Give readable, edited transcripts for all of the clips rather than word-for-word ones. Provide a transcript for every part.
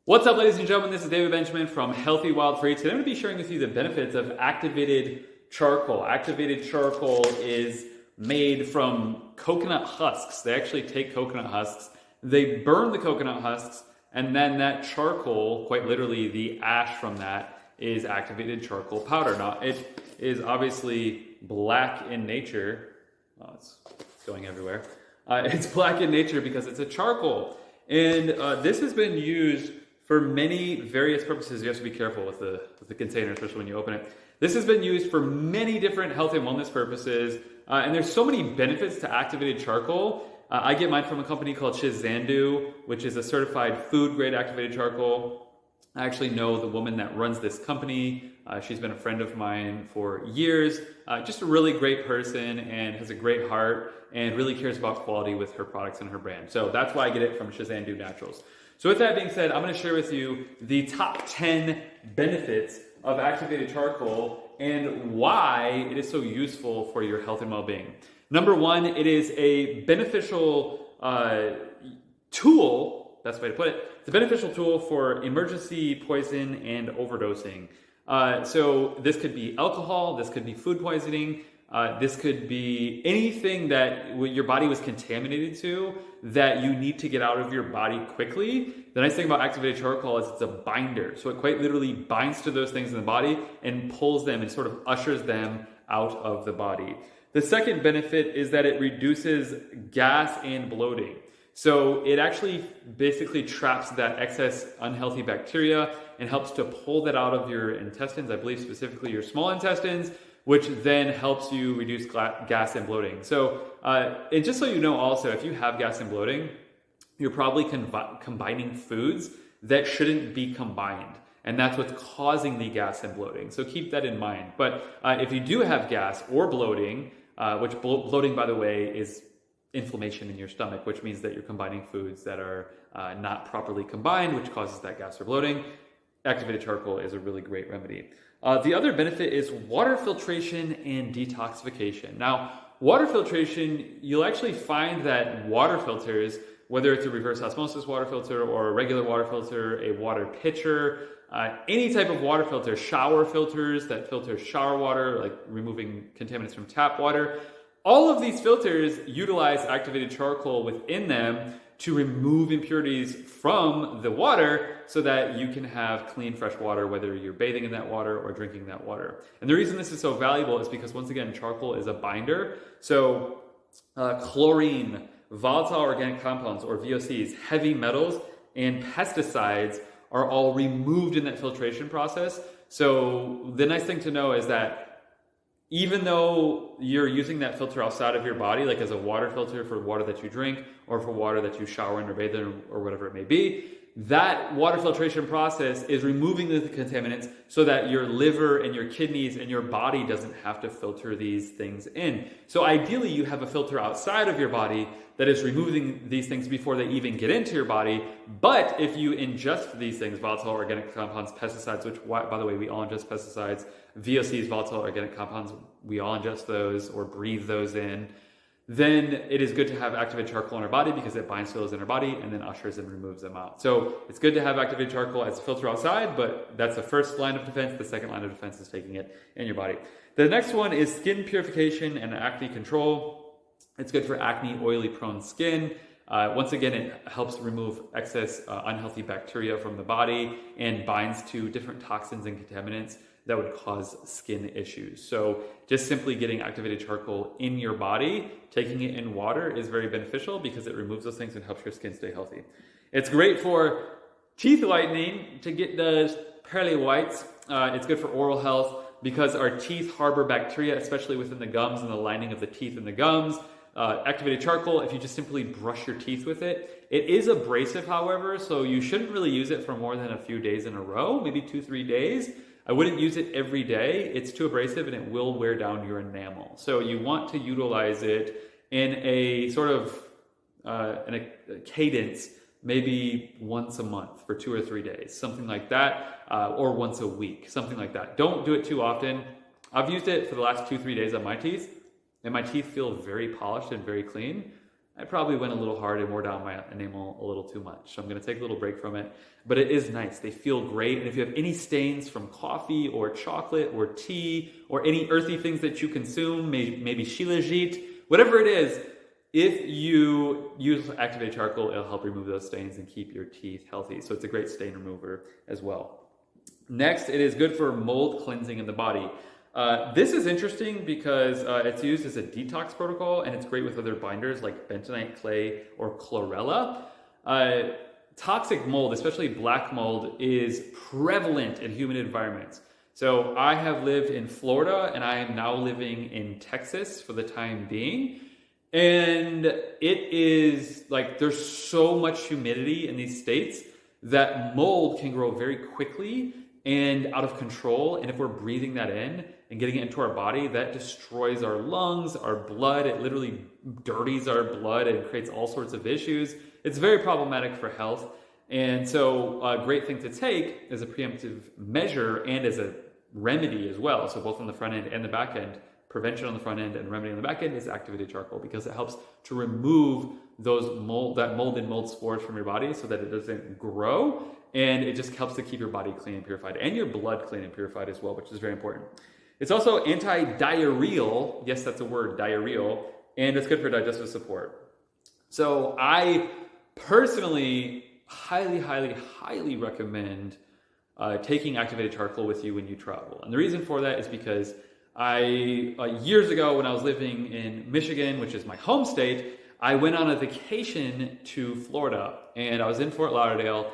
What's up, ladies and gentlemen? This is David Benjamin from Healthy Wild Free. Today I'm going to be sharing with you the benefits of activated charcoal. Activated charcoal is made from coconut husks. They actually take coconut husks, they burn the coconut husks, and then that charcoal, quite literally the ash from that, is activated charcoal powder. Now, it is obviously black in nature. Oh, it's going everywhere. It's black in nature because it's a charcoal. And this has been used for many various purposes. You have to be careful with the container, especially when you open it. This has been used for many different health and wellness purposes, and there's so many benefits to activated charcoal. I get mine from a company called Shizandu, which is a certified food-grade activated charcoal. I actually know the woman that runs this company. She's been a friend of mine for years. Just a really great person and has a great heart and really cares about quality with her products and her brand. So that's why I get it from Shizandu Naturals. So with that being said, I'm going to share with you the top 10 benefits of activated charcoal and why it is so useful for your health and well-being. Number one, it is a beneficial tool, that's the way to put it. It's a beneficial tool for emergency poison and overdosing. So this could be alcohol, this could be food poisoning, this could be anything that your body was contaminated to that you need to get out of your body quickly. The nice thing about activated charcoal is it's a binder. So it quite literally binds to those things in the body and pulls them and sort of ushers them out of the body. The second benefit is that it reduces gas and bloating. So it actually basically traps that excess unhealthy bacteria and helps to pull that out of your intestines, I believe specifically your small intestines, which then helps you reduce gas and bloating. So, and just so you know also, if you have gas and bloating, you're probably combining foods that shouldn't be combined. And that's what's causing the gas and bloating. So keep that in mind. But if you do have gas or bloating, which bloating, by the way, is inflammation in your stomach, which means that you're combining foods that are not properly combined, which causes that gas or bloating, activated charcoal is a really great remedy. The other benefit is water filtration and detoxification. Now, water filtration, you'll actually find that water filters, whether it's a reverse osmosis water filter or a regular water filter, a water pitcher, any type of water filter, shower filters that filter shower water, like removing contaminants from tap water, all of these filters utilize activated charcoal within them to remove impurities from the water so that you can have clean, fresh water, whether you're bathing in that water or drinking that water. And the reason this is so valuable is because, once again, charcoal is a binder. So chlorine, volatile organic compounds, or VOCs, heavy metals, and pesticides are all removed in that filtration process. So the nice thing to know is that even though you're using that filter outside of your body, like as a water filter for water that you drink or for water that you shower in or bathe in or whatever it may be, that water filtration process is removing the contaminants so that your liver and your kidneys and your body doesn't have to filter these things in. So ideally, you have a filter outside of your body that is removing these things before they even get into your body. But if you ingest these things, volatile organic compounds, pesticides, which, by the way, we all ingest pesticides, VOCs, volatile organic compounds, we all ingest those or breathe those in, then it is good to have activated charcoal in our body because it binds to those in our body and then ushers and removes them out. So it's good to have activated charcoal as a filter outside, but that's the first line of defense. The second line of defense is taking it in your body. The next one is skin purification and acne control. It's good for acne, oily prone skin. Once again, it helps remove excess unhealthy bacteria from the body and binds to different toxins and contaminants that would cause skin issues. So just simply getting activated charcoal in your body, taking it in water, is very beneficial because it removes those things and helps your skin stay healthy. It's great for teeth whitening to get those pearly whites. It's good for oral health because our teeth harbor bacteria, especially within the gums and the lining of the teeth and the gums. Activated charcoal, if you just simply brush your teeth with it. It is abrasive, however, so you shouldn't really use it for more than a few days in a row, maybe 2-3 days. I wouldn't use it every day. It's too abrasive and it will wear down your enamel. So you want to utilize it in a sort of in a cadence, maybe once a month for 2 or 3 days, something like that, or once a week, something like that. Don't do it too often. I've used it for the last 2-3 days on my teeth, and my teeth feel very polished and very clean. I probably went a little hard and wore down my enamel a little too much. So I'm going to take a little break from it. But it is nice. They feel great. And if you have any stains from coffee or chocolate or tea or any earthy things that you consume, maybe shilajit, whatever it is, if you use activated charcoal, it'll help remove those stains and keep your teeth healthy. So it's a great stain remover as well. Next, it is good for mold cleansing in the body. This is interesting because it's used as a detox protocol, and it's great with other binders like bentonite clay or chlorella. Toxic mold, especially black mold, is prevalent in humid environments. So I have lived in Florida and I am now living in Texas for the time being. And it is like there's so much humidity in these states that mold can grow very quickly and out of control. And if we're breathing that in and getting it into our body, that destroys our lungs, our blood. It literally dirties our blood and creates all sorts of issues. It's very problematic for health. And so a great thing to take as a preemptive measure and as a remedy as well. So both on the front end and the back end, prevention on the front end and remedy on the back end is activated charcoal, because it helps to remove that mold and mold spores from your body so that it doesn't grow. And it just helps to keep your body clean and purified, and your blood clean and purified as well, which is very important. It's also anti-diarrheal. Yes, that's a word, diarrheal. And it's good for digestive support. So I personally highly recommend taking activated charcoal with you when you travel. And the reason for that is because years ago when I was living in Michigan, which is my home state, I went on a vacation to Florida, and I was in Fort Lauderdale.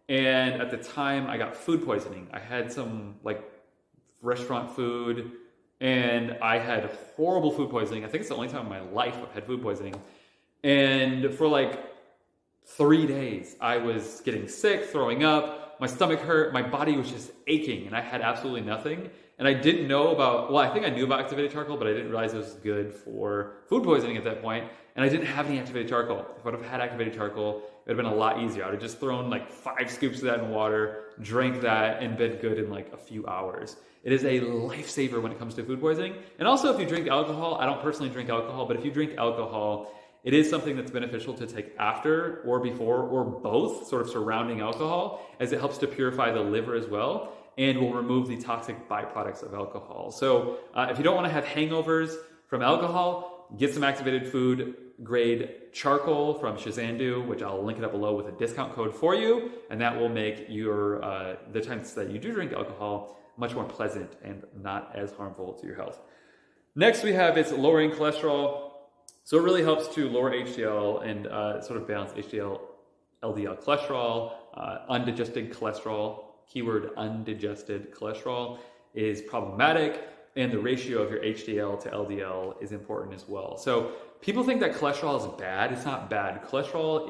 And at the time I got food poisoning. I had some restaurant food, and I had horrible food poisoning. I think it's the only time in my life I've had food poisoning. And for 3 days, I was getting sick, throwing up, my stomach hurt, my body was just aching, and I had absolutely nothing. And I didn't know I think I knew about activated charcoal, but I didn't realize it was good for food poisoning at that point. And I didn't have any activated charcoal. If I would have had activated charcoal, it would have been a lot easier. I would have just thrown 5 scoops of that in water, drank that, and been good in a few hours. It is a lifesaver when it comes to food poisoning. And also if you drink alcohol, I don't personally drink alcohol, but if you drink alcohol, it is something that's beneficial to take after or before or both, sort of surrounding alcohol, as it helps to purify the liver as well and will remove the toxic byproducts of alcohol. So if you don't want to have hangovers from alcohol, get some activated food grade charcoal from Shazandu, which I'll link it up below with a discount code for you, and that will make your the times that you do drink alcohol much more pleasant and not as harmful to your health. Next we have it's lowering cholesterol. So it really helps to lower HDL and sort of balance HDL, LDL cholesterol, undigested cholesterol. Keyword undigested cholesterol is problematic, and the ratio of your HDL to LDL is important as well. So people think that cholesterol is bad. It's not bad. Cholesterol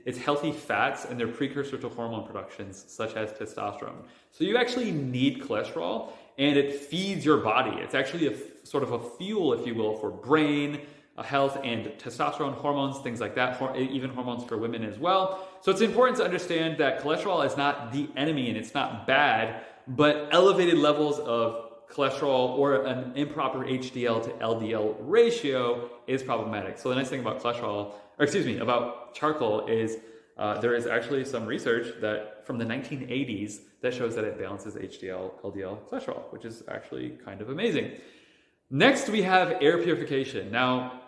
it's healthy fats, and they're precursor to hormone productions such as testosterone. So you actually need cholesterol, and it feeds your body. It's actually a sort of a fuel, if you will, for brain health and testosterone hormones, things like that, even hormones for women as well. So it's important to understand that cholesterol is not the enemy and it's not bad, but elevated levels of cholesterol or an improper HDL to LDL ratio is problematic. So the nice thing about about charcoal is there is actually some research that from the 1980s that shows that it balances HDL, LDL cholesterol, which is actually kind of amazing. Next, we have air purification. Now,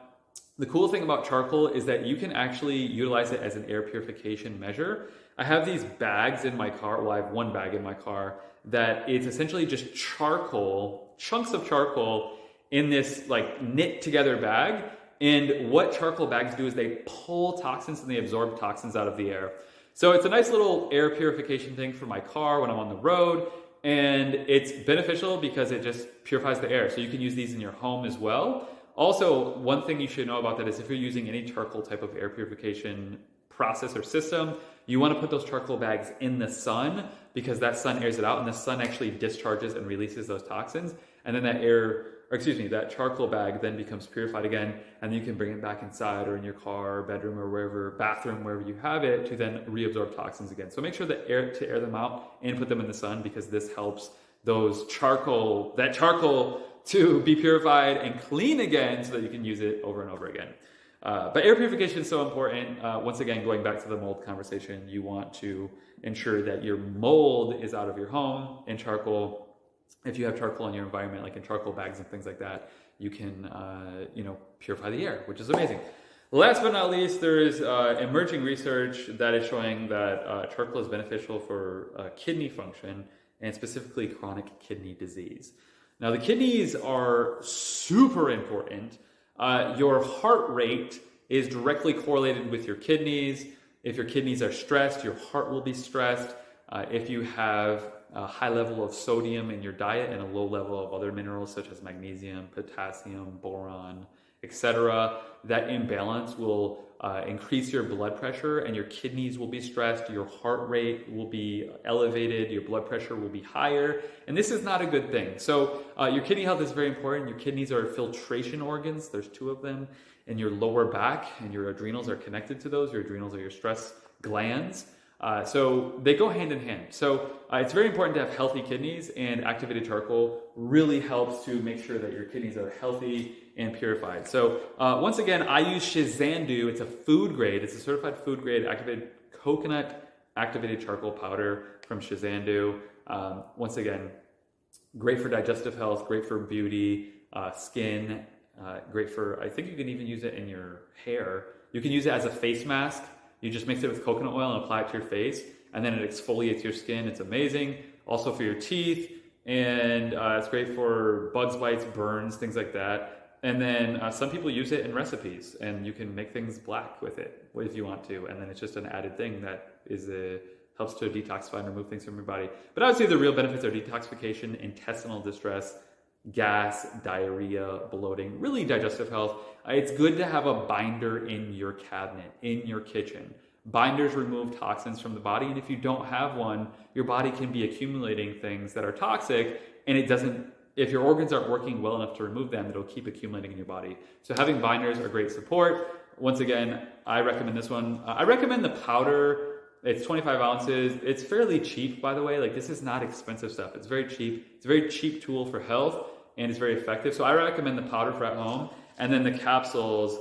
the cool thing about charcoal is that you can actually utilize it as an air purification measure. I have these bags in my car. Well, I have one bag in my car that it's essentially just charcoal, chunks of charcoal in this knit together bag. And what charcoal bags do is they pull toxins and they absorb toxins out of the air. So it's a nice little air purification thing for my car when I'm on the road. And it's beneficial because it just purifies the air. So you can use these in your home as well. Also, one thing you should know about that is if you're using any charcoal type of air purification process or system, you want to put those charcoal bags in the sun, because that sun airs it out and the sun actually discharges and releases those toxins. And then that charcoal bag then becomes purified again, and then you can bring it back inside or in your car, or bedroom, or bathroom, wherever you have it, to then reabsorb toxins again. So make sure to air them out and put them in the sun, because this helps that charcoal to be purified and clean again so that you can use it over and over again. But air purification is so important. Once again, going back to the mold conversation, you want to ensure that your mold is out of your home. And charcoal, if you have charcoal in your environment, like in charcoal bags and things like that, you can purify the air, which is amazing. Last but not least, there is emerging research that is showing that charcoal is beneficial for kidney function and specifically chronic kidney disease. Now, the kidneys are super important. Your heart rate is directly correlated with your kidneys. If your kidneys are stressed, your heart will be stressed. If you have a high level of sodium in your diet and a low level of other minerals such as magnesium, potassium, boron, etc., that imbalance will increase your blood pressure and your kidneys will be stressed, your heart rate will be elevated, your blood pressure will be higher, and this is not a good thing. So your kidney health is very important. Your kidneys are filtration organs. There's 2 of them in your lower back, and your adrenals are connected to those. Your adrenals are your stress glands. So they go hand in hand. So it's very important to have healthy kidneys, and activated charcoal really helps to make sure that your kidneys are healthy and purified. So once again, I use Shizandu. It's a food grade. It's a certified food grade activated coconut activated charcoal powder from Shizandu. Once again, great for digestive health, great for beauty, skin, great for, I think you can even use it in your hair. You can use it as a face mask. You just mix it with coconut oil and apply it to your face, and then it exfoliates your skin. It's amazing. Also for your teeth, and it's great for bugs, bites, burns, things like that. And then some people use it in recipes, and you can make things black with it if you want to. And then it's just an added thing that helps to detoxify and remove things from your body. But I would say the real benefits are detoxification, intestinal distress, gas, diarrhea, bloating, really digestive health. It's good to have a binder in your cabinet, in your kitchen. Binders remove toxins from the body, and if you don't have one, your body can be accumulating things that are toxic, and if your organs aren't working well enough to remove them, it'll keep accumulating in your body. So having binders are great support. Once again, I recommend this one. I recommend the powder. It's 25 ounces. It's fairly cheap, by the way. Like, this is not expensive stuff. It's very cheap. It's a very cheap tool for health, and it's very effective. So I recommend the powder for at home. And then the capsules,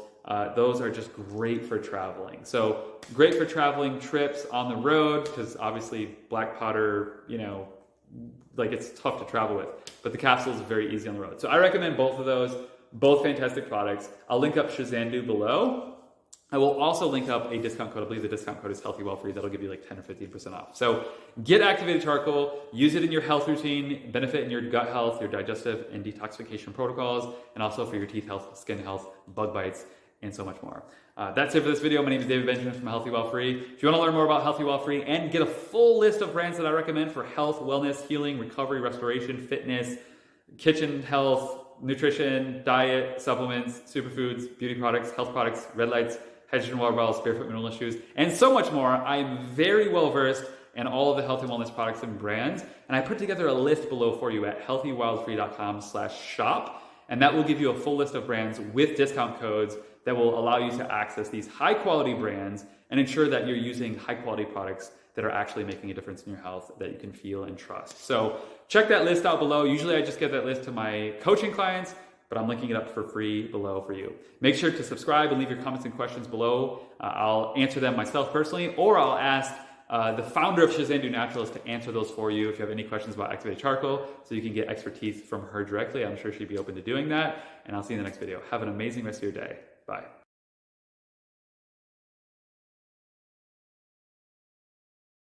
those are just great for traveling. So great for traveling trips on the road, because obviously black powder, like, it's tough to travel with. But the capsules are very easy on the road. So I recommend both of those. Both fantastic products. I'll link up Shizandu below. I will also link up a discount code. I believe the discount code is HealthyWellFree. That'll give you like 10 or 15% off. So get activated charcoal, use it in your health routine, benefit in your gut health, your digestive and detoxification protocols, and also for your teeth health, skin health, bug bites, and so much more. That's it for this video. My name is David Benjamin from Healthy Well Free. If you want to learn more about Healthy Well Free and get a full list of brands that I recommend for health, wellness, healing, recovery, restoration, fitness, kitchen health, nutrition, diet, supplements, superfoods, beauty products, health products, red lights, hydrogen water bottles, barefoot mineral shoes, and so much more, I'm very well versed in all of the health and wellness products and brands, and I put together a list below for you at healthywildfree.com/shop, and that will give you a full list of brands with discount codes that will allow you to access these high quality brands and ensure that you're using high quality products that are actually making a difference in your health that you can feel and trust. So check that list out below. Usually I just give that list to my coaching clients, but I'm linking it up for free below for you. Make sure to subscribe and leave your comments and questions below. I'll answer them myself personally, or I'll ask the founder of Shizandu Naturalist to answer those for you if you have any questions about activated charcoal, so you can get expertise from her directly. I'm sure she'd be open to doing that, and I'll see you in the next video. Have an amazing rest of your day. Bye.